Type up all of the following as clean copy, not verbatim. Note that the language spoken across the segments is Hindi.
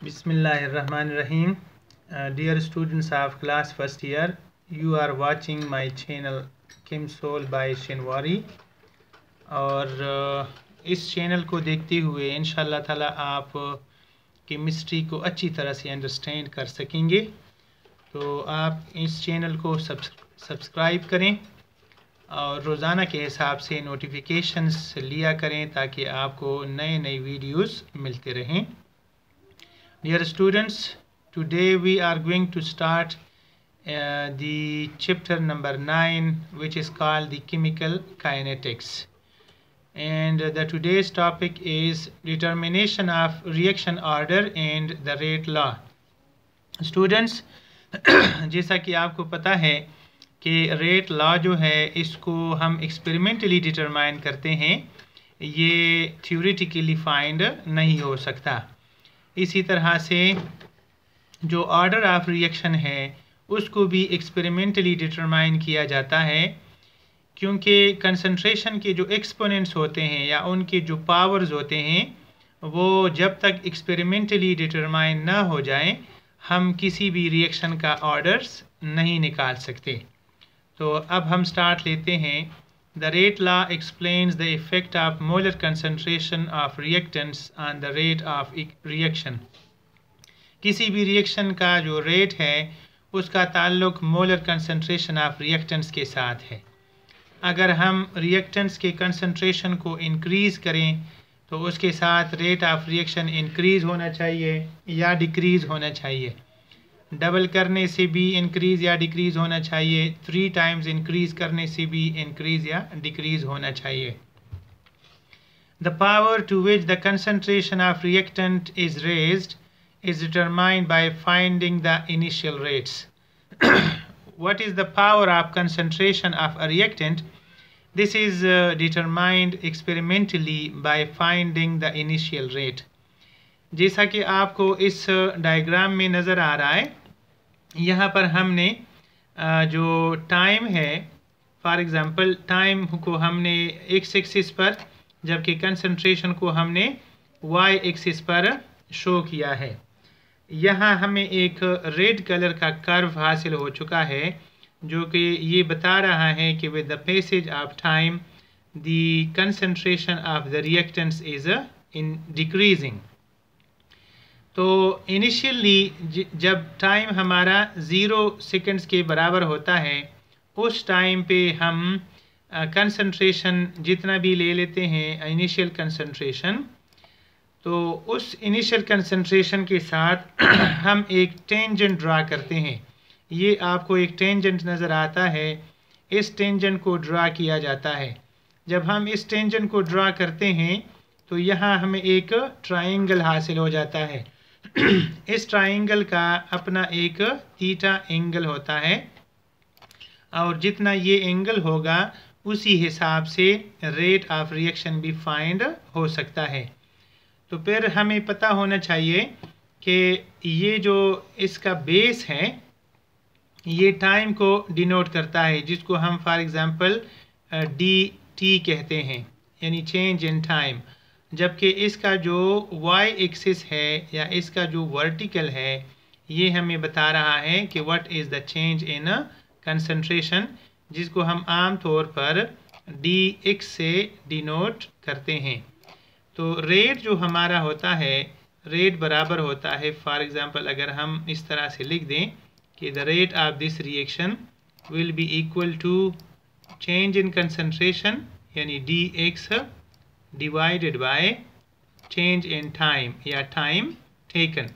Bismillahirrahmanirrahim. Dear students of class first year, you are watching my channel Kim Soul by Shinwari और इस चैनल को देखते हुए इंशाल्लाह ताला आप केमिस्ट्री को अच्छी तरह से अंडरस्टैंड कर सकेंगे। तो आप इस चैनल को सब्सक्राइब करें और रोज़ाना के हिसाब से नोटिफिकेशंस लिया करें ताकि आपको नए नए वीडियोस मिलते रहें। Dear students, today we are going to start the chapter number 9, which is called the chemical kinetics. And the today's topic is determination of reaction order and the rate law. Students, जैसा कि आपको पता है कि रेट लॉ जो है इसको हम एक्सपेरिमेंटली डिटरमाइन करते हैं, ये थ्योरेटिकली फाइंड नहीं हो सकता। इसी तरह से जो ऑर्डर ऑफ रिएक्शन है उसको भी एक्सपेरिमेंटली डिटरमाइन किया जाता है, क्योंकि कंसंट्रेशन के जो एक्सपोनेंट्स होते हैं या उनके जो पावर्स होते हैं वो जब तक एक्सपेरिमेंटली डिटरमाइन ना हो जाए हम किसी भी रिएक्शन का ऑर्डर्स नहीं निकाल सकते। तो अब हम स्टार्ट लेते हैं। The rate law explains the effect of molar concentration of reactants on the rate of reaction. किसी भी रिएक्शन का जो रेट है उसका ताल्लुक मोलर कंसंट्रेशन ऑफ रिएक्टेंट्स के साथ है। अगर हम रिएक्टेंट्स के कंसंट्रेशन को इंक्रीज़ करें तो उसके साथ रेट ऑफ रिएक्शन इंक्रीज़ होना चाहिए या डिक्रीज़ होना चाहिए। डबल करने से भी इंक्रीज़ या डिक्रीज़ होना चाहिए, 3 टाइम्स इंक्रीज़ करने से भी इंक्रीज़ या डिक्रीज़ होना चाहिए। The power to which the concentration of reactant is raised is determined by finding the initial rates. What is the power of concentration of a reactant? This is determined experimentally by finding the initial rate. जैसा कि आपको इस डायग्राम में नज़र आ रहा है, यहाँ पर हमने जो टाइम है, फॉर एग्ज़ाम्पल टाइम को हमने एक्स एक्सिस पर जबकि कंसंट्रेशन को हमने वाई एक्सिस पर शो किया है। यहाँ हमें एक रेड कलर का कर्व हासिल हो चुका है जो कि ये बता रहा है कि with the passage of time the concentration of the reactants is in decreasing. तो इनिशियली जब टाइम हमारा 0 सेकंड्स के बराबर होता है उस टाइम पे हम कंसंट्रेशन जितना भी ले लेते हैं इनिशियल कंसंट्रेशन, तो उस इनिशियल कंसंट्रेशन के साथ हम एक टेंजेंट ड्रा करते हैं। ये आपको एक टेंजेंट नज़र आता है, इस टेंजेंट को ड्रा किया जाता है। जब हम इस टेंजेंट को ड्रा करते हैं तो यहाँ हमें एक ट्रायंगल हासिल हो जाता है। इस ट्रायंगल का अपना एक थीटा एंगल होता है और जितना ये एंगल होगा उसी हिसाब से रेट ऑफ रिएक्शन भी फाइंड हो सकता है। तो फिर हमें पता होना चाहिए कि ये जो इसका बेस है ये टाइम को डिनोट करता है, जिसको हम फॉर एग्ज़ाम्पल dt कहते हैं, यानी चेंज इन टाइम। जबकि इसका जो y एक्सिस है या इसका जो वर्टिकल है ये हमें बता रहा है कि what is the change in concentration, जिसको हम आम तौर पर dx से डिनोट करते हैं। तो रेट जो हमारा होता है, रेट बराबर होता है, फॉर एग्ज़ाम्पल अगर हम इस तरह से लिख दें कि the rate of this reaction will be equal to change in concentration यानी dx divided by change in time या टाइम टेकन।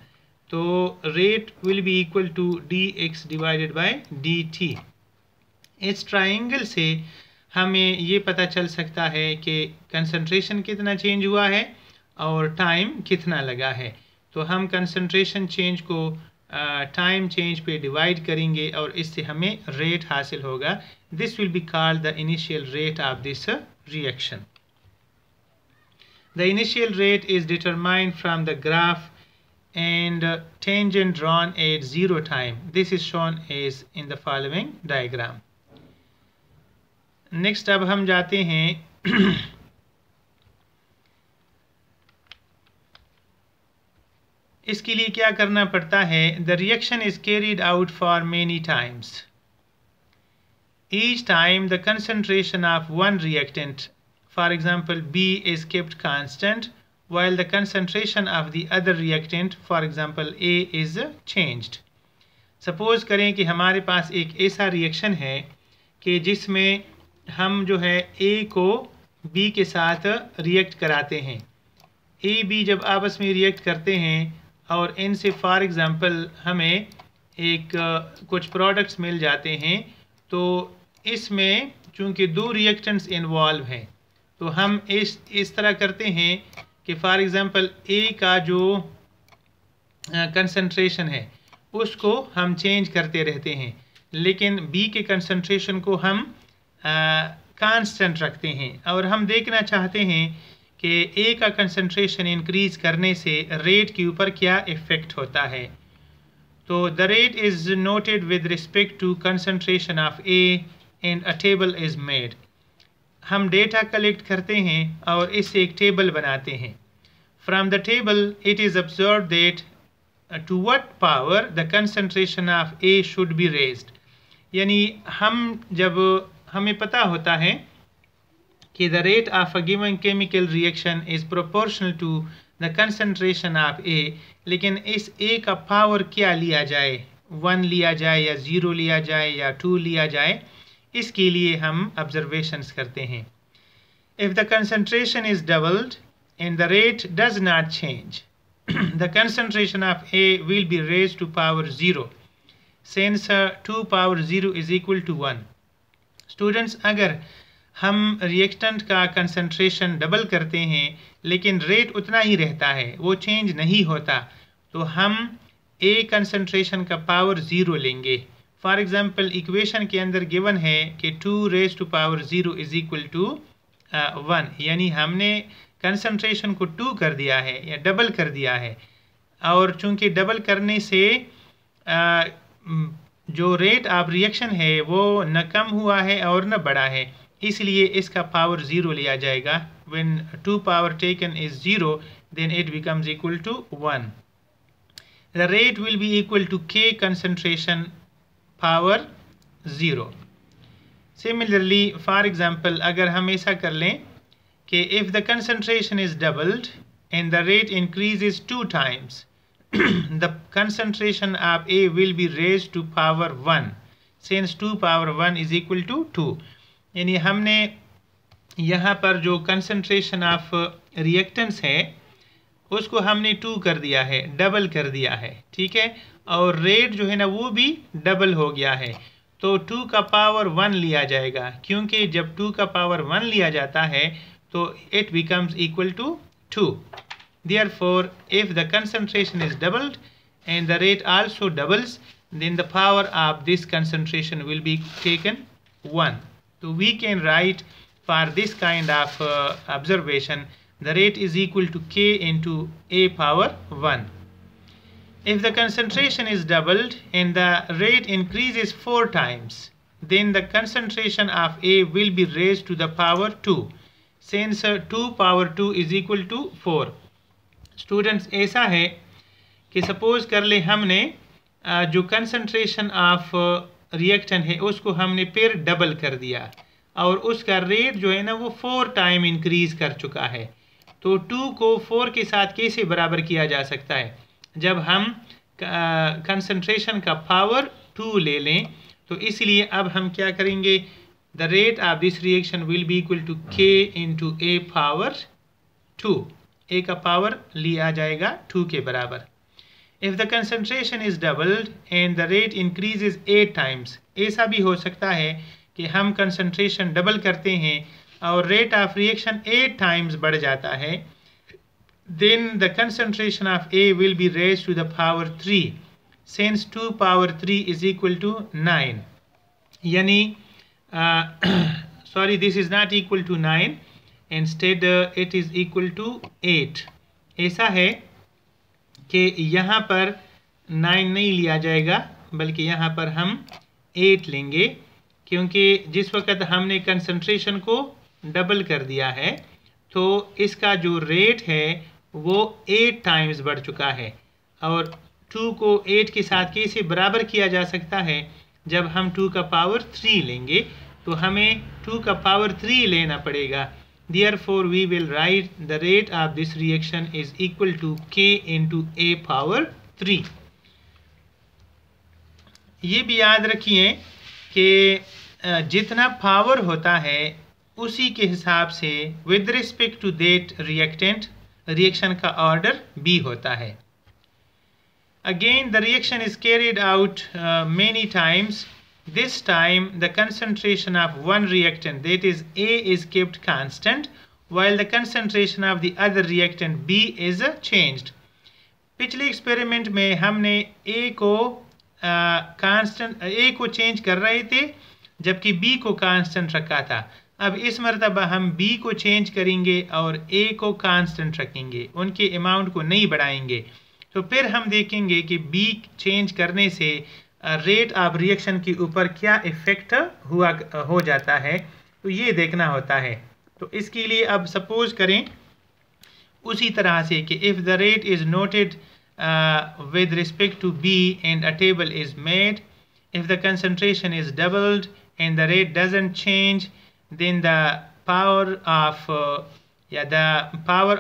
तो rate will be equal to dx divided by dt। इस ट्रायंगल से हमें ये पता चल सकता है कि कंसंट्रेशन कितना चेंज हुआ है और टाइम कितना लगा है। तो हम कंसंट्रेशन चेंज को टाइम चेंज पे डिवाइड करेंगे और इससे हमें रेट हासिल होगा। This will be called the initial rate of this reaction. The initial rate is determined from the graph and tangent drawn at 0 time. This is shown as in the following diagram. Next अब हम जाते हैं इसके लिए क्या करना पड़ता है? The reaction is carried out for many times. Each time the concentration of one reactant, for example B, is kept constant while the concentration of the other reactant, for example A, is changed. Suppose करें कि हमारे पास एक ऐसा रिएक्शन है कि जिसमें हम जो है A को B के साथ रिएक्ट कराते हैं. A B जब आपस में रिएक्ट करते हैं और इनसे फॉर एग्ज़ाम्पल हमें एक कुछ प्रोडक्ट्स मिल जाते हैं, तो इसमें चूँकि दो रिएक्टेंट्स इन्वॉल्व हैं, तो हम इस तरह करते हैं कि फॉर एग्ज़ाम्पल ए का जो कंसंट्रेशन है उसको हम चेंज करते रहते हैं, लेकिन बी के कंसंट्रेशन को हम कांस्टेंट रखते हैं. और हम देखना चाहते हैं कि ए का कंसंट्रेशन इंक्रीज़ करने से रेट के ऊपर क्या इफ़ेक्ट होता है. तो the rate is noted with respect to concentration of A and a table is made. हम डेटा कलेक्ट करते हैं और इससे एक टेबल बनाते हैं. From the table it is observe that to what power the concentration of A should be raised. यानी जब हमें पता होता है कि the rate of a given chemical reaction is proportional to the concentration of A, लेकिन इस ए का पावर क्या लिया जाए, 1 लिया जाए या 0 लिया जाए या 2 लिया जाए, इसके लिए हम ऑब्जर्वेशंस करते हैं. If the concentration is doubled and the rate does not change, the concentration of A will be raised to power 0 since 2 power 0 is equal to 1. Students, अगर हम रिएक्टेंट का कंसंट्रेशन डबल करते हैं लेकिन रेट उतना ही रहता है, वो चेंज नहीं होता, तो हम ए कंसंट्रेशन का पावर 0 लेंगे. फॉर एग्ज़ाम्पल इक्वेशन के अंदर गिवन है कि 2 raise to power 0 is equal to 1, यानी हमने कंसंट्रेशन को 2 कर दिया है या डबल कर दिया है. और चूंकि डबल करने से जो रेट ऑफ रिएक्शन है वो न कम हुआ है और न बढ़ा है, इसलिए इसका पावर 0 लिया जाएगा. when 2 power taken is 0, then it becomes equal to 1. The rate will be equal to K concentration power 0. Similarly, for example, अगर हम ऐसा कर लें कि if the concentration is doubled and the rate increases 2 times, the concentration of A will be raised to power 1 since 2 power 1 is equal to 2. यानी हमने यहाँ पर जो कंसंट्रेशन ऑफ रिएक्टेंट्स है उसको हमने 2 कर दिया है, डबल कर दिया है, ठीक है, और रेट जो है ना वो भी डबल हो गया है, तो 2 का पावर 1 लिया जाएगा, क्योंकि जब 2 का पावर 1 लिया जाता है तो it becomes equal to 2. Therefore if the concentration is doubled and the rate also doubles, then the power of this concentration will be taken 1. So we can write for this kind of observation, the rate is equal to K into A power 1. If the concentration is doubled and the rate increases 4 times, then the concentration of A will be raised to the power 2, since 2 power 2 is equal to 4. Students, ऐसा है कि सपोज कर ले हमने जो कंसंट्रेशन ऑफ रिएक्टेंट है उसको हमने फिर डबल कर दिया और उसका रेट जो है ना वो 4 टाइम इंक्रीज कर चुका है. तो 2 को 4 के साथ कैसे बराबर किया जा सकता है? जब हम कंसंट्रेशन का पावर 2 ले लें, तो इसलिए अब हम क्या करेंगे, the rate of this reaction will be equal to K into A power 2. A का पावर लिया जाएगा 2 के बराबर. If the concentration is doubled and the rate increases 8 times, ऐसा भी हो सकता है कि हम कंसंट्रेशन डबल करते हैं और रेट ऑफ रिएक्शन 8 टाइम्स बढ़ जाता है, then the concentration of A will be raised to the power 3 since 2 power 3 is equal to 9. यानी sorry, this is not equal to 9, instead it is equal to 8. ऐसा है कि यहाँ पर 9 नहीं लिया जाएगा बल्कि यहाँ पर हम 8 लेंगे, क्योंकि जिस वक्त हमने कंसंट्रेशन को डबल कर दिया है तो इसका जो रेट है वो 8 टाइम्स बढ़ चुका है और 2 को 8 के साथ कैसे बराबर किया जा सकता है, जब हम 2 का पावर 3 लेंगे तो हमें 2 का पावर 3 लेना पड़ेगा। Therefore we will write the rate of this reaction is equal to K into A power 3। ये भी याद रखिए कि जितना पावर होता है उसी के हिसाब से with respect to that reactant reaction का ऑर्डर भी होता है। Again the reaction is carried out many times. This time the concentration of one reactant, that is A, is kept constant while the concentration of the other reactant B is changed। पिछले एक्सपेरिमेंट में हमने A को चेंज कर रहे थे जबकि B को कांस्टेंट रखा था। अब इस मरतबा हम B को चेंज करेंगे और A को कांस्टेंट रखेंगे, उनके अमाउंट को नहीं बढ़ाएंगे। तो फिर हम देखेंगे कि B चेंज करने से रेट ऑफ रिएक्शन के ऊपर क्या इफ़ेक्ट हो जाता है, तो ये देखना होता है। तो इसके लिए अब सपोज करें उसी तरह से कि if the rate is noted with respect to B and a table is made, if the concentration is doubled and the rate doesn't change, then the power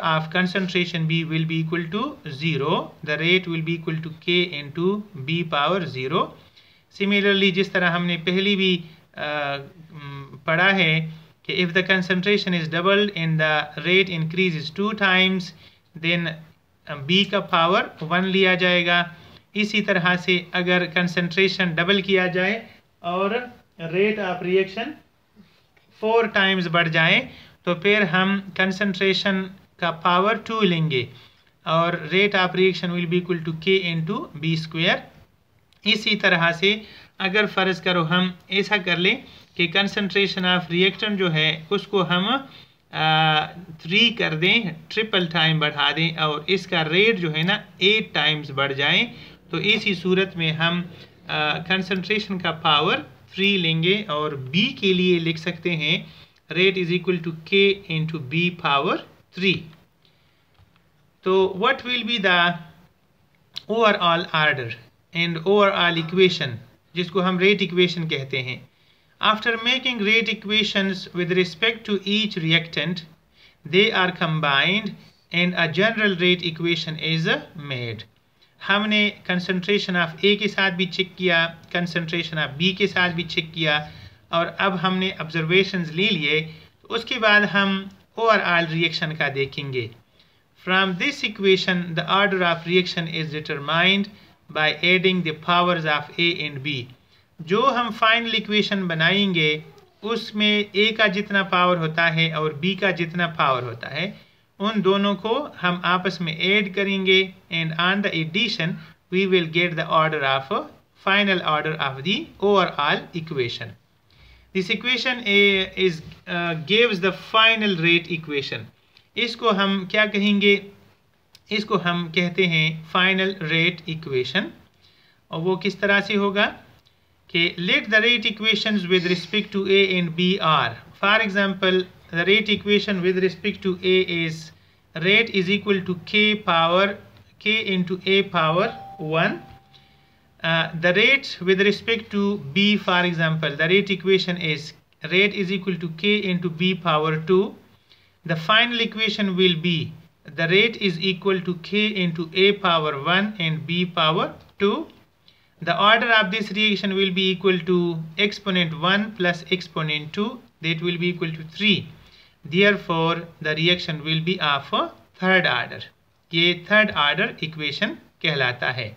of concentration B will be equal to 0, the rate will be equal to K into B power 0। Similarly जिस तरह हमने पहले भी पढ़ा है कि if the concentration is doubled and the rate increases 2 times, then B का पावर 1 लिया जाएगा। इसी तरह से अगर कंसंट्रेशन डबल किया जाए और रेट ऑफ रिएक्शन 4 टाइम्स बढ़ जाए तो फिर हम कंसंट्रेशन का पावर 2 लेंगे और rate of reaction will be equal to K into B square. इसी तरह से अगर फ़र्ज़ करो हम ऐसा कर लें कि कंसंट्रेशन ऑफ रिएक्टेंट जो है उसको हम 3 कर दें, ट्रिपल टाइम बढ़ा दें और इसका रेट जो है ना 8 टाइम्स बढ़ जाए, तो इसी सूरत में हम कंसंट्रेशन का पावर 3 लेंगे और B के लिए लिख सकते हैं rate is equal to K into B power 3। तो what will be the overall order and overall equation, जिसको हम रेट इक्वेशन कहते हैं। After making rate equations with respect to each reactant, they are combined and a general rate equation is made। हमने concentration of A के साथ भी चेक किया, concentration of B के साथ भी चेक किया और अब हमने observations ले लिए, तो उसके बाद हम overall reaction का देखेंगे। From this equation, the order of reaction is determined by adding the powers of A and B। जो हम फाइनल इक्वेशन बनाएंगे उसमें A का जितना पावर होता है और B का जितना पावर होता है उन दोनों को हम आपस में ऐड करेंगे and on the addition we will get the order of final order of the overall equation. This equation is gives the final rate equation. इसको हम क्या कहेंगे, इसको हम कहते हैं फाइनल रेट इक्वेशन। और वो किस तरह से होगा कि let the rate equations with respect to A and B are, for example the rate equation with respect to A is rate is equal to K into A power 1। The rate with respect to B, for example the rate equation is rate is equal to K into B power 2। The final equation will be the rate is equal to K into A power 1 and B power 2। The order of this reaction will be equal to exponent 1 plus exponent 2, that will be equal to 3। Therefore the reaction will be of third order। ये थर्ड ऑर्डर इक्वेशन कहलाता है।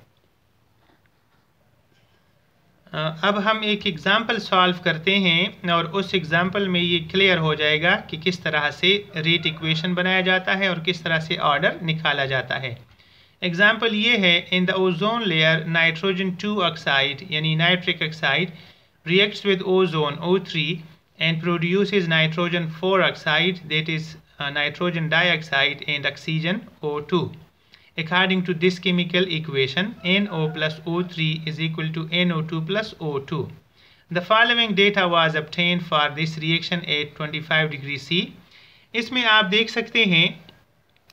अब हम एक एग्जाम्पल सॉल्व करते हैं और उस एग्जाम्पल में ये क्लियर हो जाएगा कि किस तरह से रेट इक्वेशन बनाया जाता है और किस तरह से ऑर्डर निकाला जाता है। एग्जाम्पल ये है, in the ozone layer nitrogen 2 oxide यानी nitric oxide reacts with ozone O3 and produces nitrogen 4 oxide that is nitrogen dioxide and oxygen O2। According to this chemical equation, NO plus O3 is equal to NO2 plus O2। The following data was obtained for this reaction at 25 degree C। इसमें आप देख सकते हैं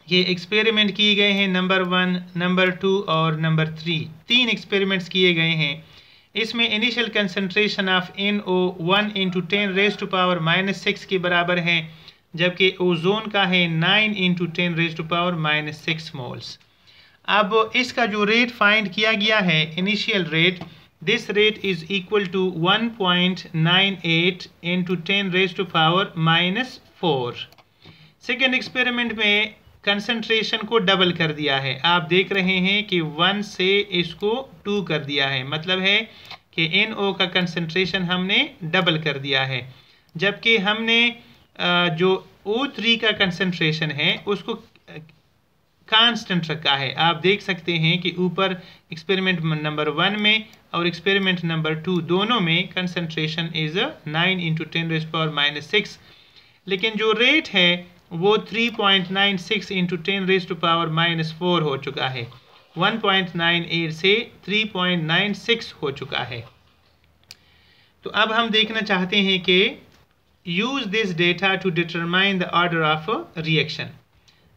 ये एक्सपेरिमेंट किए गए हैं नंबर 1, नंबर 2 और नंबर 3, 3 एक्सपेरिमेंट्स किए गए हैं। इसमें इनिशियल कंसंट्रेशन ऑफ NO1 × 10⁻⁻6 के बराबर है, जबकि ओजोन का है 9 × 10⁻⁻6 मोल्स। अब इसका जो रेट फाइंड किया गया है, initial rate, this rate is equal to 1.98 × 10⁻⁻4। Second experiment में कंसंट्रेशन को डबल कर दिया है। आप देख रहे हैं कि 1 से इसको 2 कर दिया है, मतलब है कि NO का कंसंट्रेशन हमने डबल कर दिया है, जबकि हमने जो O3 का कंसंट्रेशन है उसको कांस्टेंट रखा है। आप देख सकते हैं कि ऊपर एक्सपेरिमेंट नंबर 1 में और एक्सपेरिमेंट नंबर 2 दोनों में कंसंट्रेशन इज 9 × 10⁻⁻6, लेकिन जो रेट है वो 3.96 × 10⁻⁻4 हो चुका है। 1.98 से 3.96 हो चुका है। तो अब हम देखना चाहते हैं कि use this data to determine the order of reaction.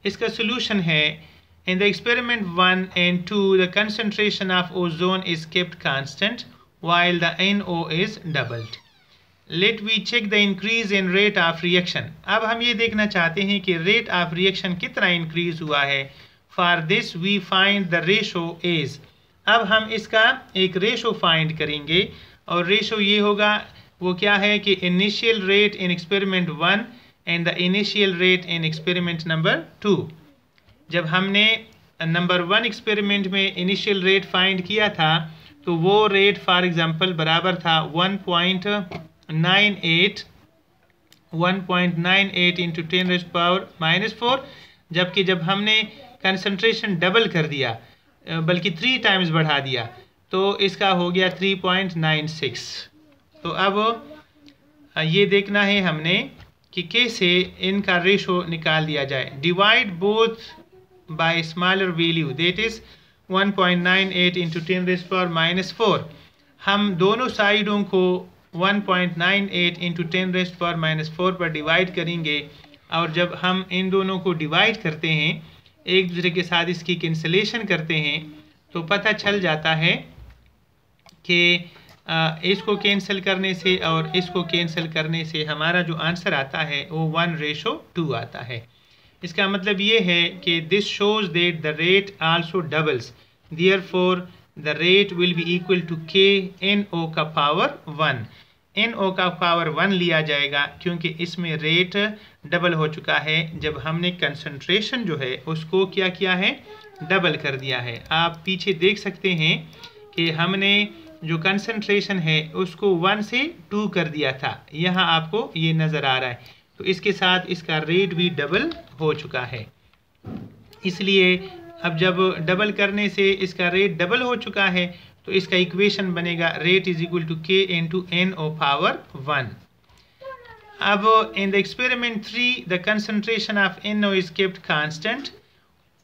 इसका सोल्यूशन है, in the experiment 1 and 2 the concentration of ozone is kept constant while the NO is doubled. Let we check the increase in rate of reaction. अब हम ये देखना चाहते हैं कि rate of reaction कितना increase हुआ है। For this we find the ratio is. अब हम इसका एक ratio find करेंगे और ratio ये होगा, वो क्या है कि initial rate in experiment 1 and the initial rate in experiment number 2. जब हमने नंबर 1 एक्सपेरिमेंट में इनिशियल रेट फाइंड किया था तो वो रेट फॉर एग्जांपल बराबर था 1.98 × 10⁻⁻4, जबकि जब हमने कंसंट्रेशन डबल कर दिया, बल्कि 3 टाइम्स बढ़ा दिया, तो इसका हो गया 3.96। तो अब ये देखना है हमने कि कैसे इनका रेशो निकाल दिया जाए। Divide both by smaller value, that is 1.98 × 10⁻⁻4। हम दोनों साइडों को 1.98 × 10⁻⁻4 पर डिवाइड करेंगे, और जब हम इन दोनों को डिवाइड करते हैं, एक दूसरे के साथ इसकी कैंसिलेशन करते हैं, तो पता चल जाता है कि इसको कैंसिल करने से और इसको कैंसिल करने से हमारा जो आंसर आता है वो 1:2 आता है। इसका मतलब ये है कि this shows that the rate also doubles, therefore the rate will be equal to k NO का पावर 1। NO का पावर 1 लिया जाएगा क्योंकि इसमें रेट डबल हो चुका है जब हमने कंसंट्रेशन जो है उसको क्या किया है, डबल कर दिया है। आप पीछे देख सकते हैं कि हमने जो कंसंट्रेशन है उसको 1 से 2 कर दिया था, यहाँ आपको ये नज़र आ रहा है। तो इसके साथ इसका रेट भी डबल हो चुका है, इसलिए अब जब डबल करने से इसका रेट डबल हो चुका है तो इसका इक्वेशन बनेगा rate is equal to k × NO power 1। अब in the experiment 3 the concentration of NO is kept constant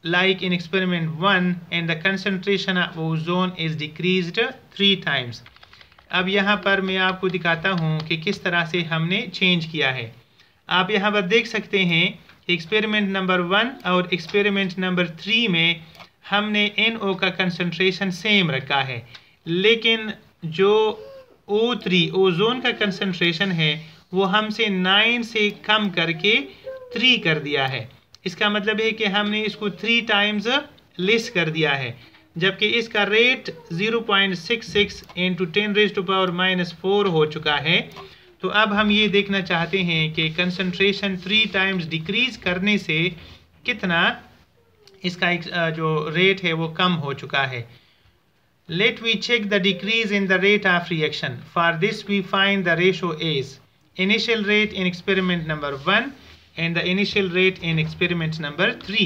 like in experiment 1 and the concentration of ozone is decreased 3 times. अब यहाँ पर मैं आपको दिखाता हूँ कि किस तरह से हमने चेंज किया है। आप यहाँ पर देख सकते हैं एक्सपेरिमेंट नंबर 1 और एक्सपेरिमेंट नंबर 3 में हमने NO का कंसंट्रेशन सेम रखा है, लेकिन जो O3 ओजोन का कंसंट्रेशन है वो हमसे 9 से कम करके 3 कर दिया है। इसका मतलब है कि हमने इसको 3 टाइम्स लेस कर दिया है, जबकि इसका रेट 0.66 × 10⁻⁻4 हो चुका है। तो अब हम ये देखना चाहते हैं कि कंसंट्रेशन 3 टाइम्स डिक्रीज करने से कितना इसका जो रेट है वो कम हो चुका है। Let we check the decrease in the rate of reaction. For this we find the ratio is initial rate in experiment number 1 and the initial rate in experiment number 3.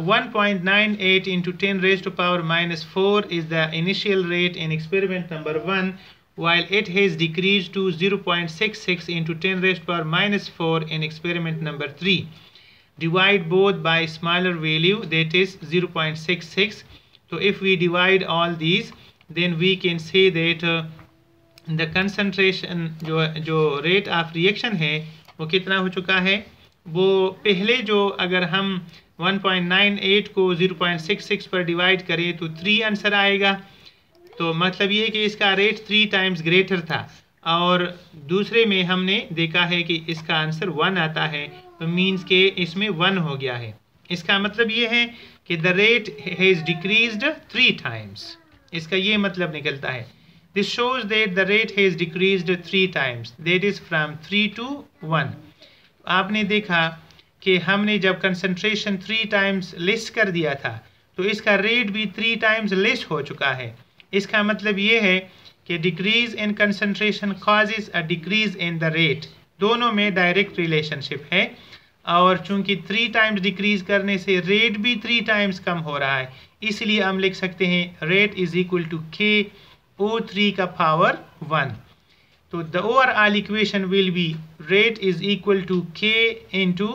1.98 × 10⁻⁻4 is the initial rate in experiment number 1, while it has decreased to 0.66 × 10⁻⁻4 in experiment number 3. Divide both by smaller value, that is 0.66. So if we divide all these, then we can say that the concentration जो rate of reaction है वो कितना हो चुका है, वो पहले जो अगर हम 1.98 को 0.66 पर डिवाइड करें तो 3 आंसर आएगा। तो मतलब ये है कि इसका रेट 3 टाइम्स ग्रेटर था, और दूसरे में हमने देखा है कि इसका आंसर 1 आता है, तो मीन्स के इसमें 1 हो गया है। इसका मतलब ये है कि the rate has decreased 3 times, इसका ये मतलब निकलता है। This shows that the rate has decreased 3 times, that is from 3 to 1। आपने देखा कि हमने जब कंसंट्रेशन 3 टाइम्स लेस कर दिया था तो इसका रेट भी 3 टाइम्स लेस हो चुका है। इसका मतलब ये है कि decrease in concentration causes a decrease in the rate, दोनों में डायरेक्ट रिलेशनशिप है, और चूंकि 3 टाइम्स डिक्रीज करने से रेट भी 3 टाइम्स कम हो रहा है, इसलिए हम लिख सकते हैं rate is equal to KO3 का पावर 1। तो the overall equation will be rate is equal to K into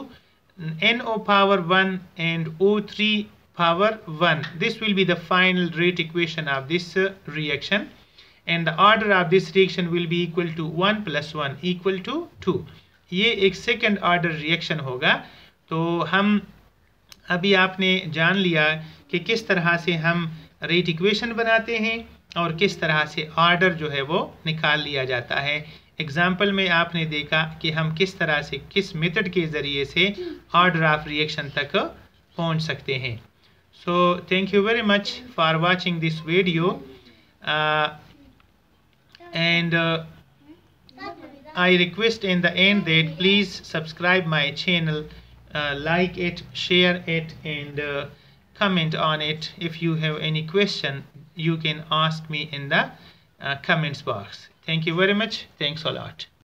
NO power 1 and O3 power 1. This will be the final rate equation of this reaction, and the order of this reaction will be equal to 1 plus 1 equal to 2. ये एक सेकेंड ऑर्डर रिएक्शन होगा। तो हम अभी आपने जान लिया कि किस तरह से हम रेट इक्वेशन बनाते हैं और किस तरह से ऑर्डर जो है वो निकाल लिया जाता है। एग्जाम्पल में आपने देखा कि हम किस तरह से किस मेथड के ज़रिए से ऑर्डर ऑफ रिएक्शन तक पहुंच सकते हैं। So thank you very much for watching this video, and I request in the end that please subscribe my channel, like it, share it, and comment on it. If you have any question, you can ask me in the comments box. Thank you very much. Thanks a lot.